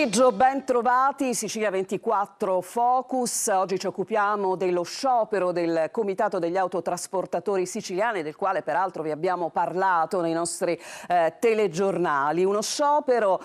pomeriggio, ben trovati, Sicilia 24 Focus. Oggi ci occupiamo dello sciopero del Comitato degli Autotrasportatori Siciliani, del quale peraltro vi abbiamo parlato nei nostri telegiornali. Uno sciopero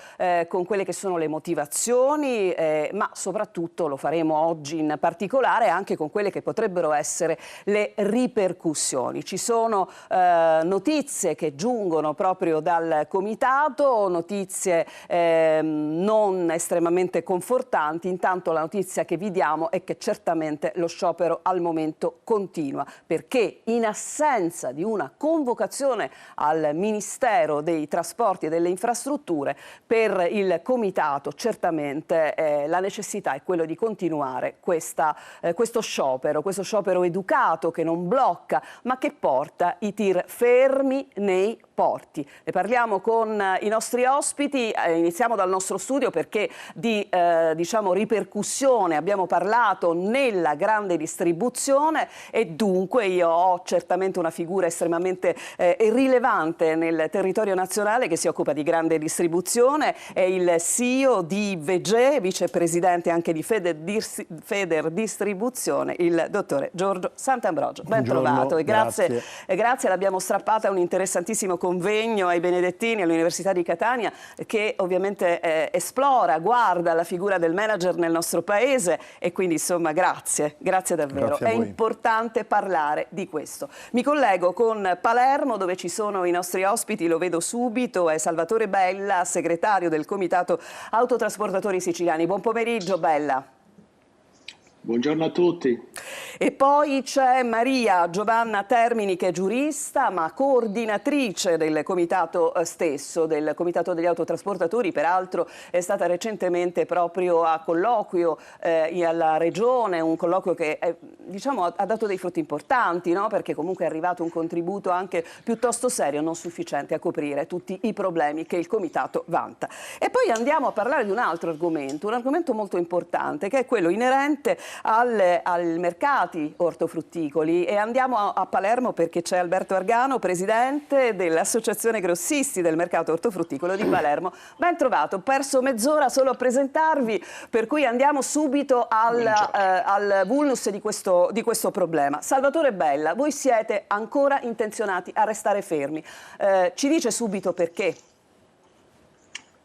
con quelle che sono le motivazioni, ma soprattutto lo faremo oggi in particolare anche con quelle che potrebbero essere le ripercussioni. Ci sono notizie che giungono proprio dal Comitato, notizie non estremamente confortanti. Intanto la notizia che vi diamo è che certamente lo sciopero al momento continua, perché in assenza di una convocazione al Ministero dei Trasporti e delle Infrastrutture, per il Comitato certamente la necessità è quello di continuare questo sciopero educato che non blocca ma che porta i tir fermi nei porti. Ne parliamo con i nostri ospiti, iniziamo dal nostro studio perché di ripercussione abbiamo parlato nella grande distribuzione e dunque io ho certamente una figura estremamente rilevante nel territorio nazionale che si occupa di grande distribuzione, è il CEO di Vege, vicepresidente anche di Feder Distribuzione, il dottore Giorgio Sant'Ambrogio. Ben trovato e grazie, l'abbiamo strappata a un interessantissimo convegno ai Benedettini all'Università di Catania che ovviamente esplora, guarda la figura del manager nel nostro paese e quindi insomma grazie davvero. È importante parlare di questo. Mi collego con Palermo dove ci sono i nostri ospiti, lo vedo subito, è Salvatore Bella, segretario del Comitato Autotrasportatori Siciliani. Buon pomeriggio Bella. Buongiorno a tutti. E poi c'è Maria Giovanna Termini che è giurista ma coordinatrice del comitato stesso, del Comitato degli Autotrasportatori, peraltro è stata recentemente proprio a colloquio alla Regione, un colloquio che ha dato dei frutti importanti, no? Perché comunque è arrivato un contributo anche piuttosto serio, non sufficiente a coprire tutti i problemi che il comitato vanta. E poi andiamo a parlare di un argomento molto importante che è quello inerente al mercati ortofrutticoli e andiamo a Palermo perché c'è Alberto Argano, presidente dell'Associazione Grossisti del Mercato Ortofrutticolo di Palermo. Ben trovato, ho perso mezz'ora solo a presentarvi, per cui andiamo subito al vulnus di questo problema. Salvatore Bella, voi siete ancora intenzionati a restare fermi, ci dice subito perché?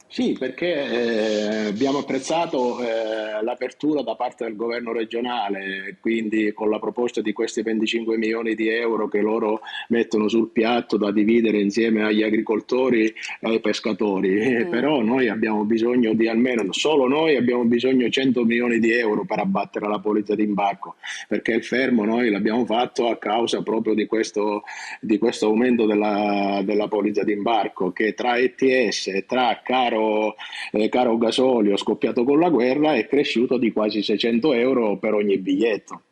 Sì, perché abbiamo apprezzato l'apertura da parte del governo regionale, quindi con la proposta di questi 25 milioni di euro che loro mettono sul piatto da dividere insieme agli agricoltori e ai pescatori. Però noi abbiamo bisogno di almeno, solo noi abbiamo bisogno di 100 milioni di euro per abbattere la polizza d'imbarco, perché il fermo noi l'abbiamo fatto a causa proprio di questo aumento della polizza d'imbarco che tra ETS e tra caro gasolio scoppiato con la guerra è cresciuto di quasi 600 euro per ogni biglietto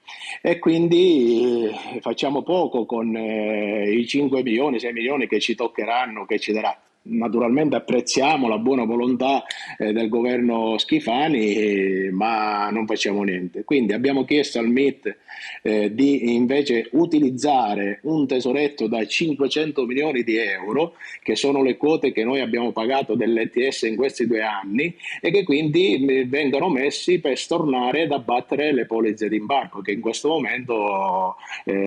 e quindi facciamo poco con i 5 milioni, 6 milioni che ci toccheranno, che ci darà. Naturalmente apprezziamo la buona volontà del governo Schifani, ma non facciamo niente. Quindi abbiamo chiesto al MIT di invece utilizzare un tesoretto da 500 milioni di euro, che sono le quote che noi abbiamo pagato dell'ETS in questi 2 anni e che quindi vengono messi per stornare ed abbattere le polizze d'imbarco, che in questo momento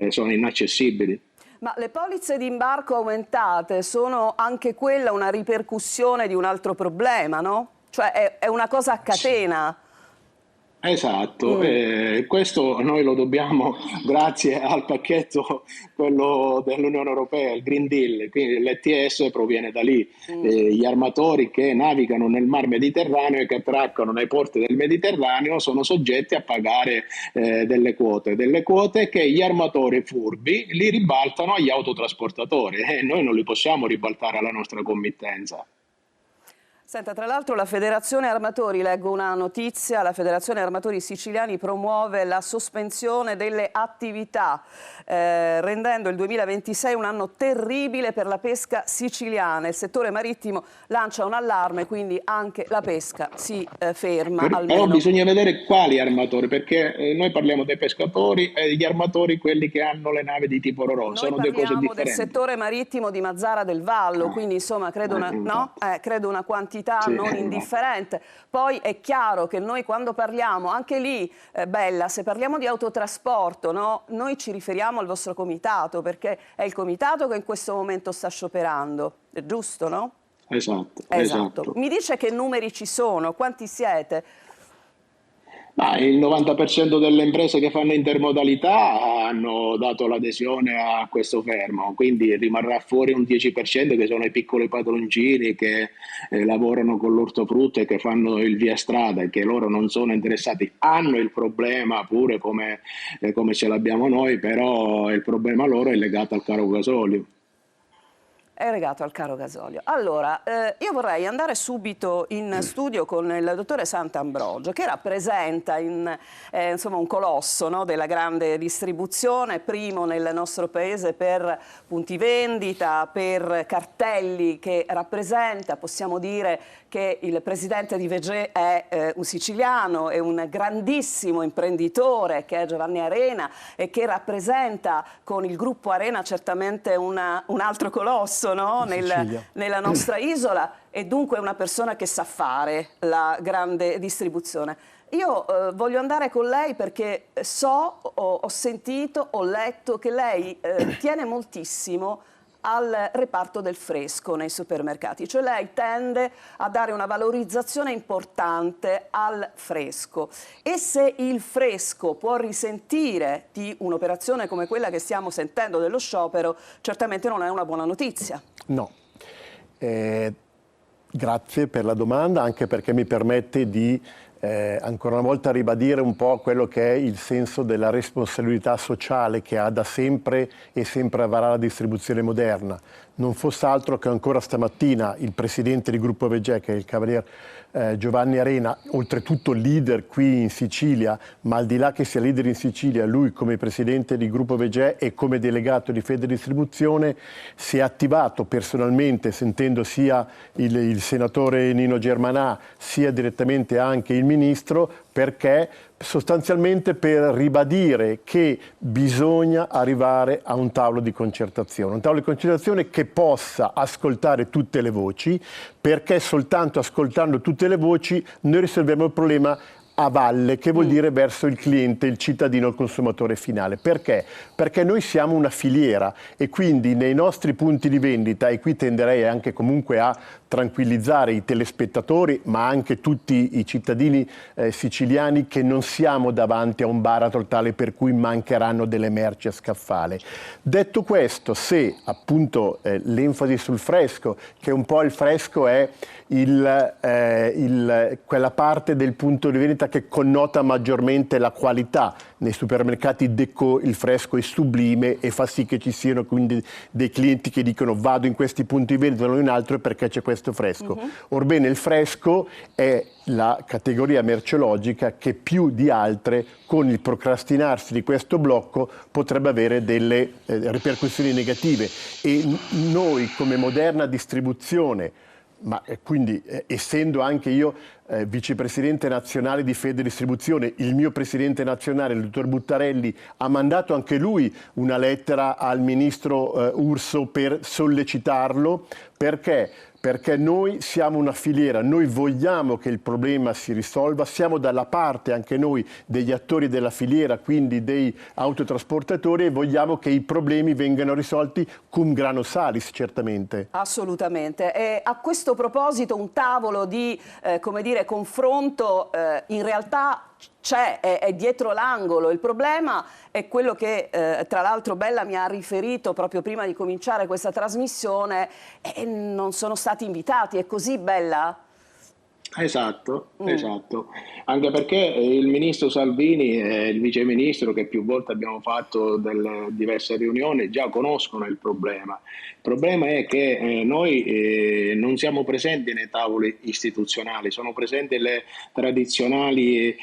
sono inaccessibili. Ma le polizze d'imbarco aumentate sono anche quella una ripercussione di un altro problema, no? Cioè è una cosa a catena. Esatto, questo noi lo dobbiamo grazie al pacchetto, quello dell'Unione Europea, il Green Deal, quindi l'ETS proviene da lì. Gli armatori che navigano nel Mar Mediterraneo e che attraccano nei porti del Mediterraneo sono soggetti a pagare delle quote che gli armatori furbi li ribaltano agli autotrasportatori e noi non li possiamo ribaltare alla nostra committenza. Senta, tra l'altro la Federazione Armatori, leggo una notizia, la Federazione Armatori Siciliani promuove la sospensione delle attività, rendendo il 2026 un anno terribile per la pesca siciliana. Il settore marittimo lancia un allarme, quindi anche la pesca si ferma. Però bisogna vedere quali armatori, perché noi parliamo dei pescatori e degli armatori, quelli che hanno le navi di tipo Ro-Ro, sono due cose differenti. Noi parliamo del settore marittimo di Mazara del Vallo, quindi insomma credo una quantità un'attualità Sì, non indifferente. Poi è chiaro che noi quando parliamo, anche lì, Bella, se parliamo di autotrasporto, no, noi ci riferiamo al vostro comitato, perché è il comitato che in questo momento sta scioperando, è giusto, no? esatto, Esatto. esatto. Mi dice che numeri ci sono, quanti siete? Ma il 90% delle imprese che fanno intermodalità hanno dato l'adesione a questo fermo, quindi rimarrà fuori un 10% che sono i piccoli padroncini che lavorano con l'ortofrutta e che fanno il via strada e che loro non sono interessati. Hanno il problema pure come ce l'abbiamo noi, però il problema loro è legato al caro gasolio. È legato al caro gasolio. Allora, io vorrei andare subito in studio con il dottore Sant'Ambrogio, che rappresenta insomma un colosso, no, della grande distribuzione, primo nel nostro paese per punti vendita, per cartelli che rappresenta. Possiamo dire che il presidente di Vegè è un siciliano, è un grandissimo imprenditore che è Giovanni Arena e che rappresenta con il gruppo Arena certamente un altro colosso, no? Nella nostra isola, e dunque è una persona che sa fare la grande distribuzione. Io voglio andare con lei perché ho sentito, ho letto che lei tiene moltissimo al reparto del fresco nei supermercati, cioè lei tende a dare una valorizzazione importante al fresco, e se il fresco può risentire di un'operazione come quella che stiamo sentendo dello sciopero, certamente non è una buona notizia. No. Grazie per la domanda, anche perché mi permette di ancora una volta ribadire un po' quello che è il senso della responsabilità sociale che ha da sempre e sempre avrà la distribuzione moderna. Non fosse altro che ancora stamattina il presidente del gruppo Vegè, che è il cavalier Giovanni Arena, oltretutto leader qui in Sicilia, ma al di là che sia leader in Sicilia, lui come presidente del gruppo Vegè e come delegato di Fedistribuzione si è attivato personalmente, sentendo sia il senatore Nino Germanà sia direttamente anche il ministro, perché sostanzialmente per ribadire che bisogna arrivare a un tavolo di concertazione, che possa ascoltare tutte le voci, perché soltanto ascoltando tutte le voci noi risolviamo il problema a valle, che vuol dire verso il cliente, il cittadino, il consumatore finale. Perché? Perché noi siamo una filiera e quindi nei nostri punti di vendita, e qui tenderei anche comunque a tranquillizzare i telespettatori, ma anche tutti i cittadini siciliani, che non siamo davanti a un baratro tale per cui mancheranno delle merci a scaffale. Detto questo, se appunto l'enfasi sul fresco, che un po' il fresco è quella parte del punto di vendita che connota maggiormente la qualità. Nei supermercati Decò il fresco è sublime e fa sì che ci siano quindi dei clienti che dicono vado in questi punti di vendita, non in altro perché c'è questo fresco. Orbene, il fresco è la categoria merceologica che più di altre, con il procrastinarsi di questo blocco, potrebbe avere delle ripercussioni negative, e noi come moderna distribuzione, ma quindi essendo anche io vicepresidente nazionale di Fedistribuzione, il mio presidente nazionale, il dottor Buttarelli, ha mandato anche lui una lettera al ministro Urso per sollecitarlo. Perché? Perché noi siamo una filiera, noi vogliamo che il problema si risolva, siamo dalla parte anche noi degli attori della filiera, quindi dei autotrasportatori, e vogliamo che i problemi vengano risolti cum grano salis, certamente. Assolutamente. E a questo proposito un tavolo di come dire, confronto in realtà c'è, è dietro l'angolo. Il problema è quello che tra l'altro Bella mi ha riferito proprio prima di cominciare questa trasmissione, e non sono stati invitati. È così, Bella? Esatto, esatto. Anche perché il ministro Salvini e il viceministro, che più volte abbiamo fatto delle diverse riunioni, già conoscono il problema. Il problema è che noi non siamo presenti nei tavoli istituzionali, sono presenti le tradizionali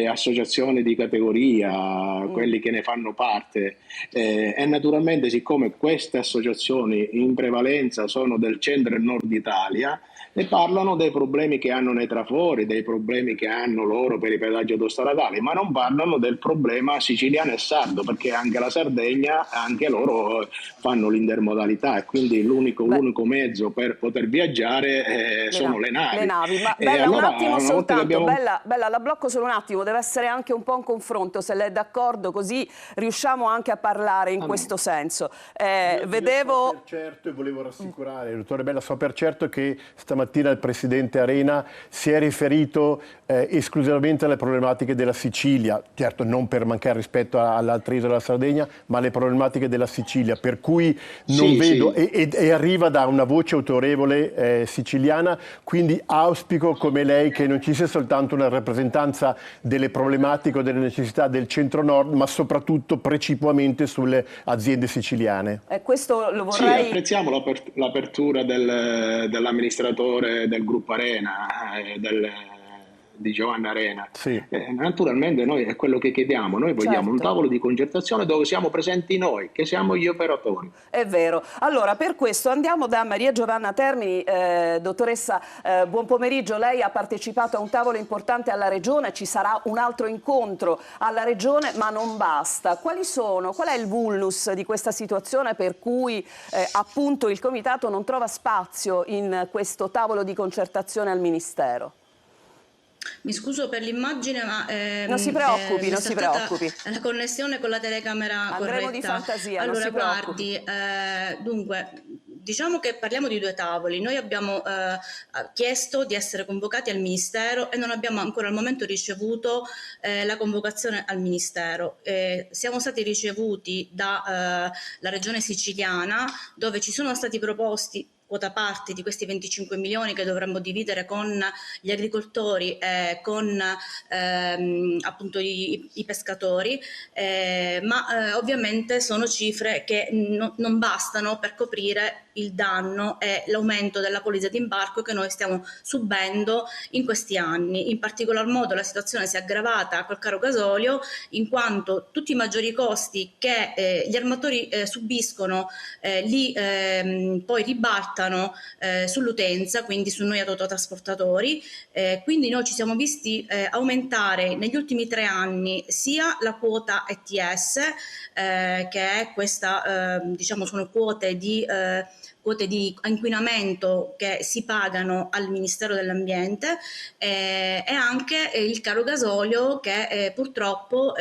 associazioni di categoria, quelli che ne fanno parte. E naturalmente, siccome queste associazioni in prevalenza sono del centro e nord Italia, e parlano dei problemi che hanno nei trafori, dei problemi che hanno loro per i pedaggi autostradali, ma non parlano del problema siciliano e sardo, perché anche la Sardegna, anche loro fanno l'intermodalità e quindi l'unico mezzo per poter viaggiare sono le navi. Le navi. Ma Bella, allora, un attimo soltanto, abbiamo... Bella, la blocco solo un attimo, deve essere anche un po' un confronto, se lei è d'accordo, così riusciamo anche a parlare in questo senso. Vedevo... So per certo, e volevo rassicurare, dottore Bella, so per certo che stamattina il Presidente Arena si è riferito esclusivamente alle problematiche della Sicilia, certo non per mancare rispetto all'altra isola della Sardegna, ma alle problematiche della Sicilia, per cui non vedo, e arriva da una voce autorevole siciliana, quindi auspico come lei che non ci sia soltanto una rappresentanza delle problematiche o delle necessità del centro-nord, ma soprattutto precipuamente sulle aziende siciliane. Questo lo vorrei... Sì, apprezziamo l'apertura dell'amministratore del gruppo Arena, di Giovanna Arena. Sì. Naturalmente noi è quello che chiediamo, noi vogliamo un tavolo di concertazione dove siamo presenti noi, che siamo gli operatori. È vero. Allora, per questo andiamo da Maria Giovanna Termini. Dottoressa, buon pomeriggio. Lei ha partecipato a un tavolo importante alla Regione, ci sarà un altro incontro alla Regione, ma non basta. Qual è il vulnus di questa situazione per cui appunto il Comitato non trova spazio in questo tavolo di concertazione al Ministero? Mi scuso per l'immagine, ma non si preoccupi, non si preoccupi. La connessione con la telecamera andremo corretta. Di fantasia. Allora, non si guardi, dunque, diciamo che parliamo di due tavoli. Noi abbiamo chiesto di essere convocati al Ministero e non abbiamo ancora al momento ricevuto la convocazione al Ministero. Siamo stati ricevuti dalla Regione Siciliana, dove ci sono stati proposti quota parte di questi 25 milioni che dovremmo dividere con gli agricoltori e con appunto i pescatori, ma ovviamente sono cifre che non bastano per coprire il danno e l'aumento della polizza d'imbarco che noi stiamo subendo in questi anni. In particolar modo la situazione si è aggravata col caro gasolio, in quanto tutti i maggiori costi che gli armatori subiscono li poi ribaltano sull'utenza, quindi su noi autotrasportatori. Quindi noi ci siamo visti aumentare negli ultimi 3 anni sia la quota ETS, che è questa, diciamo, sono quote di inquinamento che si pagano al Ministero dell'Ambiente, e anche il caro gasolio che purtroppo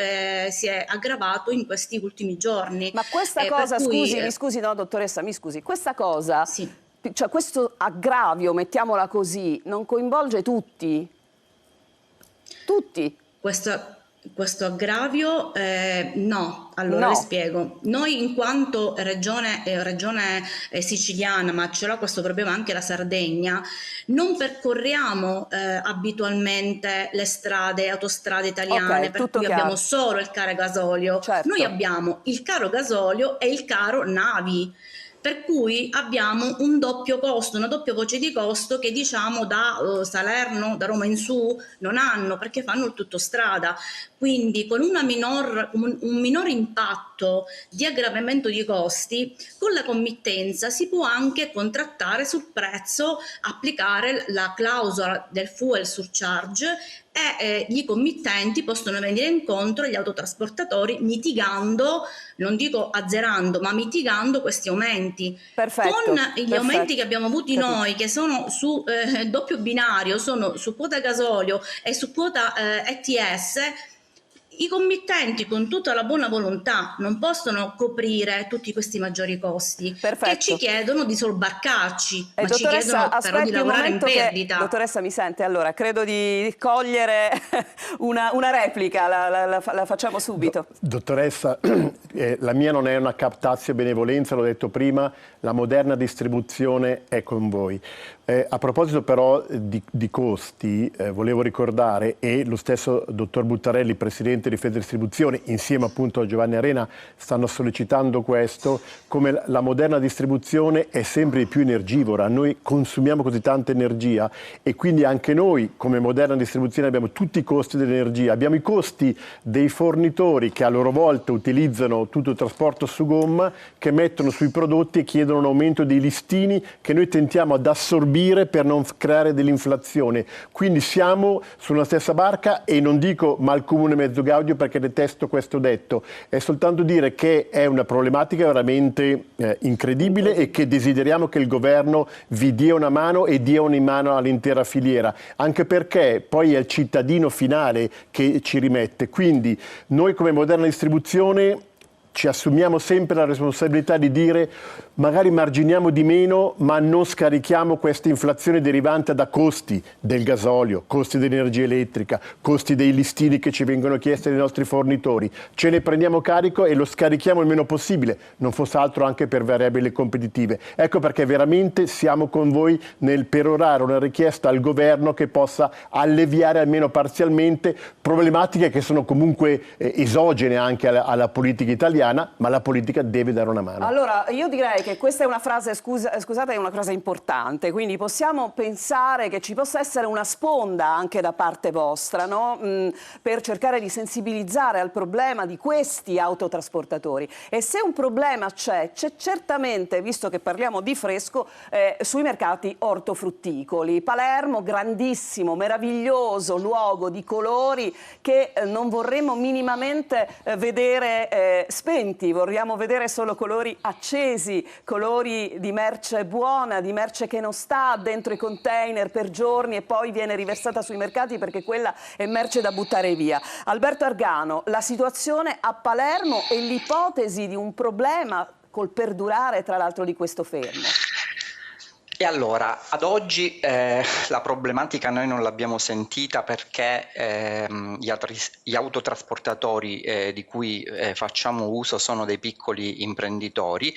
si è aggravato in questi ultimi giorni. Ma questa cosa, mi scusi, no dottoressa, mi scusi, questa cosa, sì. Cioè questo aggravio, mettiamola così, non coinvolge tutti? Tutti? Questo aggravio no, allora le spiego. Noi in quanto regione siciliana, ma ce l'ha questo problema anche la Sardegna, non percorriamo abitualmente le autostrade italiane, per cui abbiamo solo il caro gasolio. Certo. Noi abbiamo il caro gasolio e il caro navi. Per cui abbiamo un doppio costo, una doppia voce di costo che diciamo da Salerno, da Roma in su non hanno, perché fanno il tutto strada. Quindi con un minor impatto di aggravamento di costi, con la committenza si può anche contrattare sul prezzo, applicare la clausola del fuel surcharge e gli committenti possono venire incontro agli autotrasportatori mitigando, non dico azzerando, ma mitigando questi aumenti. Perfetto, con gli aumenti che abbiamo avuti noi, che sono su doppio binario, sono su quota gasolio e su quota ETS, i committenti con tutta la buona volontà non possono coprire tutti questi maggiori costi. Perfetto. Che ci chiedono di sobbarcarci, ma ci chiedono però di lavorare in perdita. Dottoressa, mi sente? Allora, credo di cogliere una replica, la facciamo subito. Dottoressa, la mia non è una captatio benevolenza, l'ho detto prima, la moderna distribuzione è con voi. A proposito però di costi, volevo ricordare, e lo stesso dottor Buttarelli, Presidente direttamente di Fedistribuzione, insieme appunto a Giovanni Arena, stanno sollecitando questo, come la moderna distribuzione è sempre di più energivora. Noi consumiamo così tanta energia e quindi anche noi come moderna distribuzione abbiamo tutti i costi dell'energia, abbiamo i costi dei fornitori che a loro volta utilizzano tutto il trasporto su gomma, che mettono sui prodotti e chiedono un aumento dei listini che noi tentiamo ad assorbire per non creare dell'inflazione. Quindi siamo sulla stessa barca e non dico mal comune mezzo gaudio perché detesto questo detto, è soltanto dire che è una problematica veramente incredibile e che desideriamo che il governo vi dia una mano e dia una mano all'intera filiera, anche perché poi è il cittadino finale che ci rimette. Quindi noi come moderna distribuzione ci assumiamo sempre la responsabilità di dire magari marginiamo di meno, ma non scarichiamo questa inflazione derivante da costi del gasolio, costi dell'energia elettrica, costi dei listini che ci vengono chiesti dai nostri fornitori. Ce ne prendiamo carico e lo scarichiamo il meno possibile, non fosse altro anche per variabili competitive. Ecco perché veramente siamo con voi nel perorare una richiesta al governo che possa alleviare almeno parzialmente problematiche che sono comunque esogene anche alla politica italiana, ma la politica deve dare una mano. Allora, io direi che questa è una frase, scusate, è una frase importante, quindi possiamo pensare che ci possa essere una sponda anche da parte vostra, no? Per cercare di sensibilizzare al problema di questi autotrasportatori. E se un problema c'è certamente, visto che parliamo di fresco, sui mercati ortofrutticoli. Palermo, grandissimo, meraviglioso luogo di colori che non vorremmo minimamente vedere spenti, vorremmo vedere solo colori accesi, colori di merce buona, di merce che non sta dentro i container per giorni e poi viene riversata sui mercati perché quella è merce da buttare via. Alberto Argano, la situazione a Palermo e l'ipotesi di un problema col perdurare tra l'altro di questo fermo. E allora, ad oggi la problematica noi non l'abbiamo sentita perché gli autotrasportatori di cui facciamo uso sono dei piccoli imprenditori.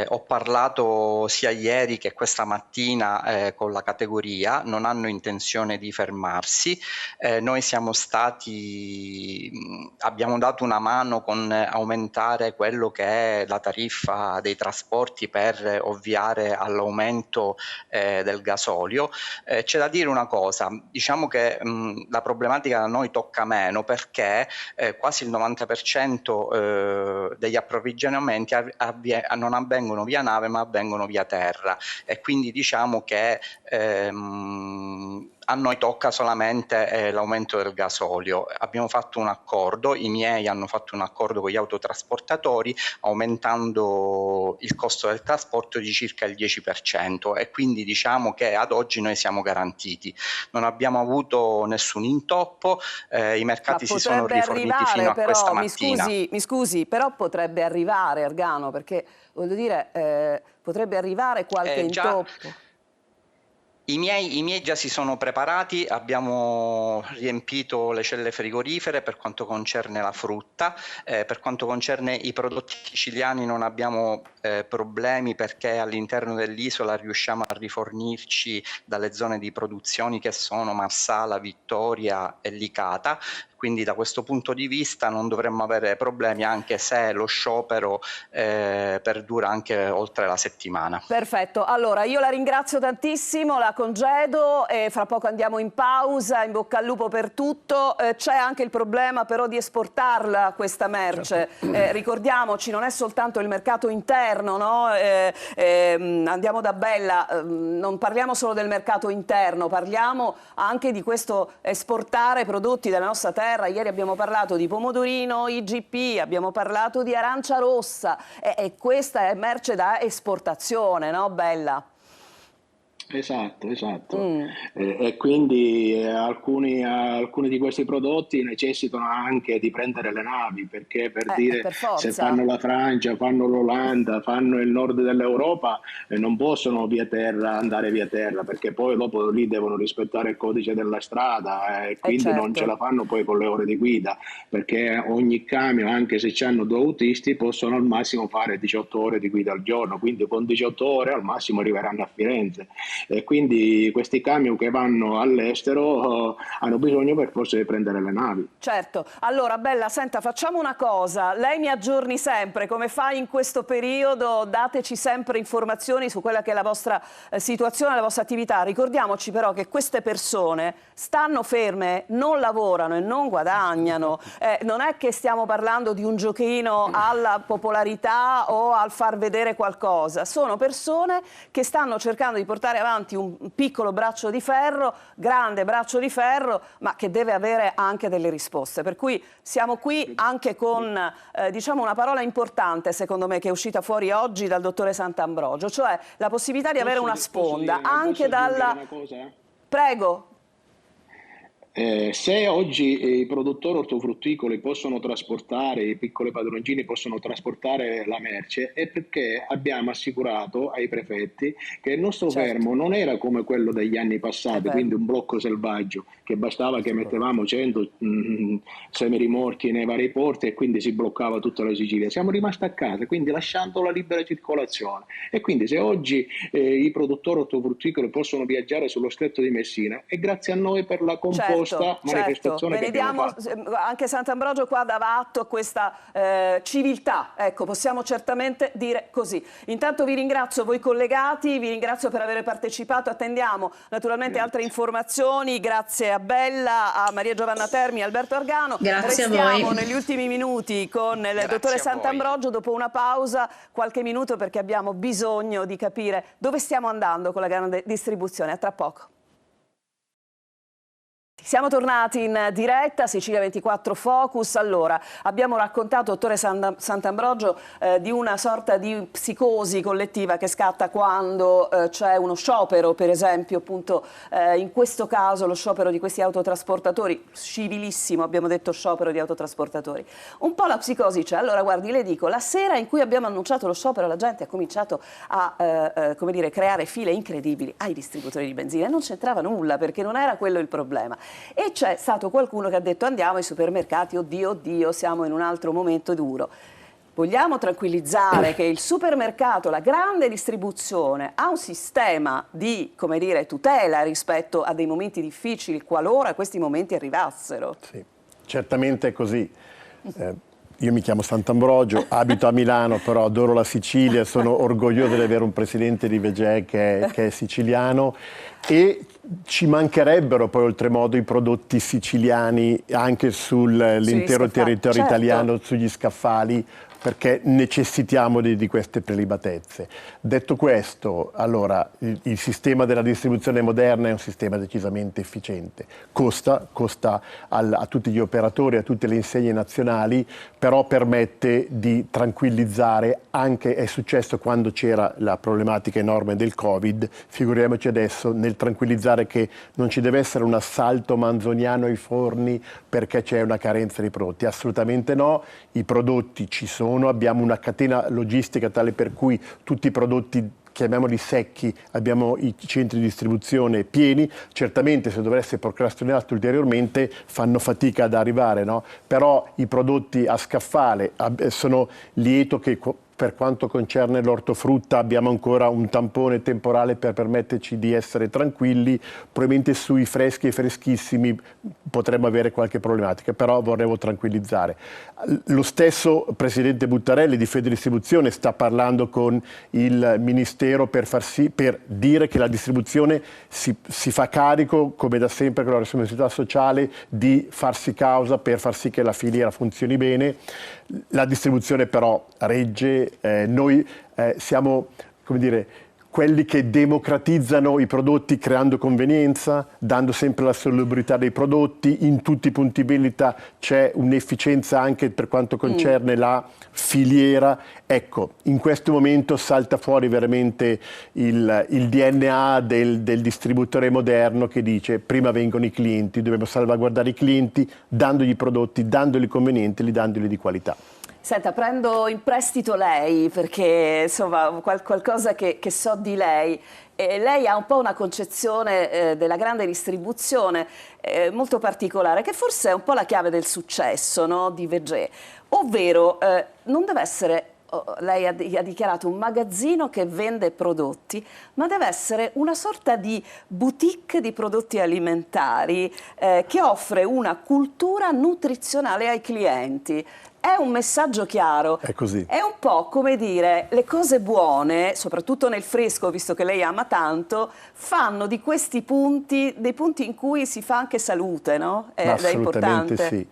Ho parlato sia ieri che questa mattina con la categoria, non hanno intenzione di fermarsi. Noi abbiamo dato una mano con aumentare quello che è la tariffa dei trasporti per ovviare all'aumento del gasolio. C'è da dire una cosa, diciamo che la problematica da noi tocca meno perché quasi il 90% degli approvvigionamenti non avvengono via nave ma avvengono via terra e quindi diciamo che a noi tocca solamente l'aumento del gasolio. Abbiamo fatto un accordo, i miei hanno fatto un accordo con gli autotrasportatori aumentando il costo del trasporto di circa il 10% e quindi diciamo che ad oggi noi siamo garantiti. Non abbiamo avuto nessun intoppo, i mercati si sono riforniti fino a questa mattina. Mi scusi, però potrebbe arrivare, Argano, perché voglio dire, potrebbe arrivare qualche intoppo. I miei già si sono preparati, abbiamo riempito le celle frigorifere per quanto concerne la frutta, per quanto concerne i prodotti siciliani non abbiamo problemi perché all'interno dell'isola riusciamo a rifornirci dalle zone di produzioni che sono Marsala, Vittoria e Licata. Quindi da questo punto di vista non dovremmo avere problemi anche se lo sciopero perdura anche oltre la settimana. Perfetto, allora io la ringrazio tantissimo, la congedo e fra poco andiamo in pausa, in bocca al lupo per tutto. C'è anche il problema però di esportarla questa merce, ricordiamoci non è soltanto il mercato interno, no? Andiamo da Bella, non parliamo solo del mercato interno, parliamo anche di questo esportare prodotti della nostra terra. Ieri abbiamo parlato di pomodorino IGP, abbiamo parlato di arancia rossa e questa è merce da esportazione, no Bella? Esatto. E quindi alcuni di questi prodotti necessitano anche di prendere le navi, perché per dire se fanno la Francia, fanno l'Olanda, fanno il nord dell'Europa, non possono andare via terra, perché poi dopo lì devono rispettare il codice della strada e quindi non ce la fanno poi con le ore di guida, perché ogni camion, anche se hanno 2 autisti, possono al massimo fare 18 ore di guida al giorno, quindi con 18 ore al massimo arriveranno a Firenze. e quindi questi camion che vanno all'estero hanno bisogno per forza di prendere le navi. Certo, allora Bella, senta, facciamo una cosa, lei mi aggiorni sempre, come fa in questo periodo, dateci sempre informazioni su quella che è la vostra situazione, la vostra attività. Ricordiamoci però che queste persone stanno ferme, non lavorano e non guadagnano, non è che stiamo parlando di un giochino alla popolarità o al far vedere qualcosa, sono persone che stanno cercando di portare avanti un piccolo braccio di ferro, grande braccio di ferro, ma che deve avere anche delle risposte. Per cui siamo qui anche con diciamo una parola importante, secondo me, che è uscita fuori oggi dal dottore Sant'Ambrogio, cioè la possibilità di avere una sponda anche dalla... Prego. Se oggi i produttori ortofrutticoli possono trasportare, i piccoli padroncini possono trasportare la merce, è perché abbiamo assicurato ai prefetti che il nostro fermo non era come quello degli anni passati, quindi un blocco selvaggio, che bastava che mettevamo 100 semirimorchi nei vari porti e quindi si bloccava tutta la Sicilia. Siamo rimasti a casa, quindi lasciando la libera circolazione. E quindi se oggi i produttori ortofrutticoli possono viaggiare sullo stretto di Messina, è grazie a noi per la composta manifestazione che abbiamo fatto. Anche Sant'Ambrogio qua dava atto a questa civiltà, ecco, possiamo certamente dire così. Intanto vi ringrazio voi collegati, vi ringrazio per aver partecipato, attendiamo naturalmente altre informazioni, grazie a Bella, a Maria Giovanna Termi, a Alberto Argano. Grazie a Restiamo voi. negli ultimi minuti con il dottore Sant'Ambrogio, dopo una pausa, qualche minuto, perché abbiamo bisogno di capire dove stiamo andando con la grande distribuzione. A tra poco. Siamo tornati in diretta, Sicilia 24 Focus. Allora, abbiamo raccontato, dottore Sant'Ambrogio, di una sorta di psicosi collettiva che scatta quando c'è uno sciopero, per esempio, appunto, in questo caso lo sciopero di questi autotrasportatori, civilissimo, abbiamo detto sciopero di autotrasportatori. Un po' la psicosi c'è. Allora, guardi, le dico, la sera in cui abbiamo annunciato lo sciopero, la gente ha cominciato a come dire, creare file incredibili ai distributori di benzina e non c'entrava nulla, perché non era quello il problema. E c'è stato qualcuno che ha detto andiamo ai supermercati, oddio, oddio, siamo in un altro momento duro. Vogliamo tranquillizzare che il supermercato, la grande distribuzione, ha un sistema di, come dire, tutela rispetto a dei momenti difficili qualora questi momenti arrivassero. Sì, certamente è così. Io mi chiamo Sant'Ambrogio, abito a Milano, però adoro la Sicilia, sono orgoglioso di avere un presidente di Vegè che è siciliano, e ci mancherebbero poi oltremodo i prodotti siciliani anche sull'intero territorio italiano, sugli scaffali, perché necessitiamo di queste prelibatezze. Detto questo, allora, il sistema della distribuzione moderna è un sistema decisamente efficiente. Costa a tutti gli operatori, a tutte le insegne nazionali, però permette di tranquillizzare, anche è successo quando c'era la problematica enorme del Covid, figuriamoci adesso nel tranquillizzare che non ci deve essere un assalto manzoniano ai forni perché c'è una carenza di prodotti. Assolutamente no, i prodotti ci sono. Abbiamo una catena logistica tale per cui tutti i prodotti, chiamiamoli secchi, abbiamo i centri di distribuzione pieni. Certamente se dovesse procrastinare ulteriormente fanno fatica ad arrivare, no? Però i prodotti a scaffale, sono lieto che per quanto concerne l'ortofrutta abbiamo ancora un tampone temporale per permetterci di essere tranquilli. Probabilmente sui freschi e freschissimi potremmo avere qualche problematica, però vorremmo tranquillizzare. Lo stesso presidente Buttarelli di Fedidistribuzione sta parlando con il Ministero per dire che la distribuzione si fa carico, come da sempre con la responsabilità sociale, di farsi causa per far sì che la filiera funzioni bene. La distribuzione però regge, noi siamo, come dire, quelli che democratizzano i prodotti creando convenienza, dando sempre la salubrità dei prodotti, in tutti i punti vendita c'è un'efficienza anche per quanto concerne la filiera. Ecco, in questo momento salta fuori veramente il DNA del distributore moderno che dice prima vengono i clienti, dobbiamo salvaguardare i clienti dandogli i prodotti, dandoli convenienti, dandoli di qualità. Senta, prendo in prestito lei perché insomma qualcosa che so di lei. Lei ha un po' una concezione della grande distribuzione molto particolare, che forse è un po' la chiave del successo, no, di Vegè, ovvero non deve essere lei ha dichiarato un magazzino che vende prodotti, ma deve essere una sorta di boutique di prodotti alimentari che offre una cultura nutrizionale ai clienti. È un messaggio chiaro, è così. È un po' come dire, le cose buone, soprattutto nel fresco, visto che lei ama tanto, fanno di questi punti dei punti in cui si fa anche salute, no? È assolutamente importante. sì.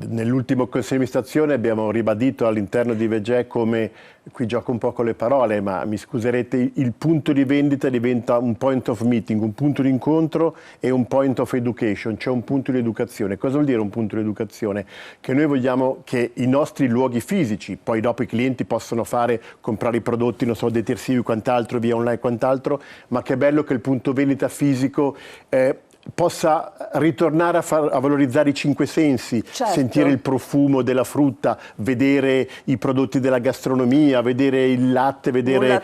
Nell'ultimo Consiglio di amministrazione abbiamo ribadito all'interno di Vegè come, qui gioco un po' con le parole, ma mi scuserete, il punto di vendita diventa un point of meeting, un punto di incontro e un point of education, cioè un punto di educazione. Cosa vuol dire un punto di educazione? Che noi vogliamo che i nostri luoghi fisici, poi dopo i clienti possono comprare i prodotti, non so, detersivi, quant'altro, via online, quant'altro, ma che è bello che il punto vendita fisico possa ritornare a valorizzare i 5 sensi, certo. Sentire il profumo della frutta, vedere i prodotti della gastronomia, vedere il latte, vedere...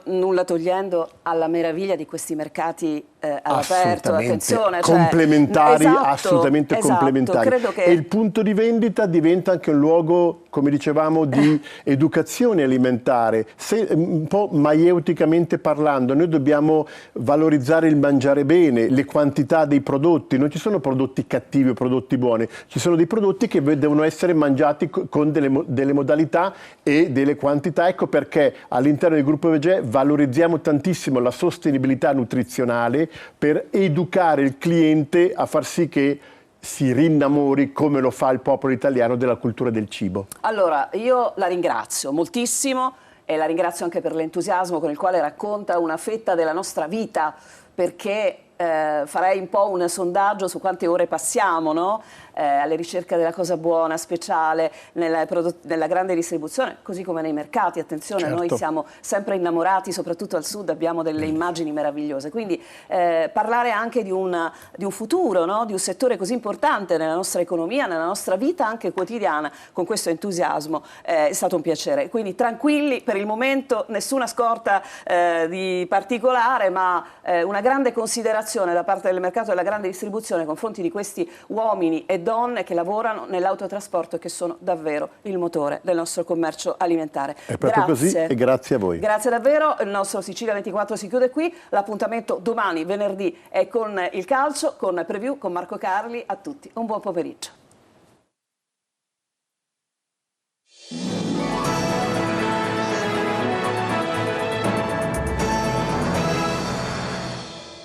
Nulla togliendo alla meraviglia di questi mercati all'aperto, attenzione. Complementari, esatto, assolutamente complementari. Credo che... E il punto di vendita diventa anche un luogo, come dicevamo, di educazione alimentare. Un po' maieuticamente parlando, noi dobbiamo valorizzare il mangiare bene, le quantità dei prodotti. Non ci sono prodotti cattivi o prodotti buoni, ci sono dei prodotti che devono essere mangiati con delle modalità e delle quantità. Ecco perché all'interno del gruppo Vegè valorizziamo tantissimo la sostenibilità nutrizionale per educare il cliente a far sì che si rinnamori, come lo fa il popolo italiano, della cultura del cibo. Allora, io la ringrazio moltissimo e la ringrazio anche per l'entusiasmo con il quale racconta una fetta della nostra vita, perché farei un po' un sondaggio su quante ore passiamo, no? Alle ricerche della cosa buona, speciale, nella grande distribuzione, così come nei mercati. Attenzione, certo. Noi siamo sempre innamorati, soprattutto al sud abbiamo delle immagini meravigliose, quindi parlare anche di un futuro, no? Di un settore così importante nella nostra economia, nella nostra vita anche quotidiana, con questo entusiasmo è stato un piacere. Quindi tranquilli, per il momento nessuna scorta di particolare, ma una grande considerazione da parte del mercato della grande distribuzione nei confronti di questi uomini e donne che lavorano nell'autotrasporto e che sono davvero il motore del nostro commercio alimentare. È proprio così e grazie a voi. Grazie davvero, il nostro Sicilia 24 si chiude qui, l'appuntamento domani, venerdì, è con il calcio, con Preview, con Marco Carli. A tutti un buon pomeriggio.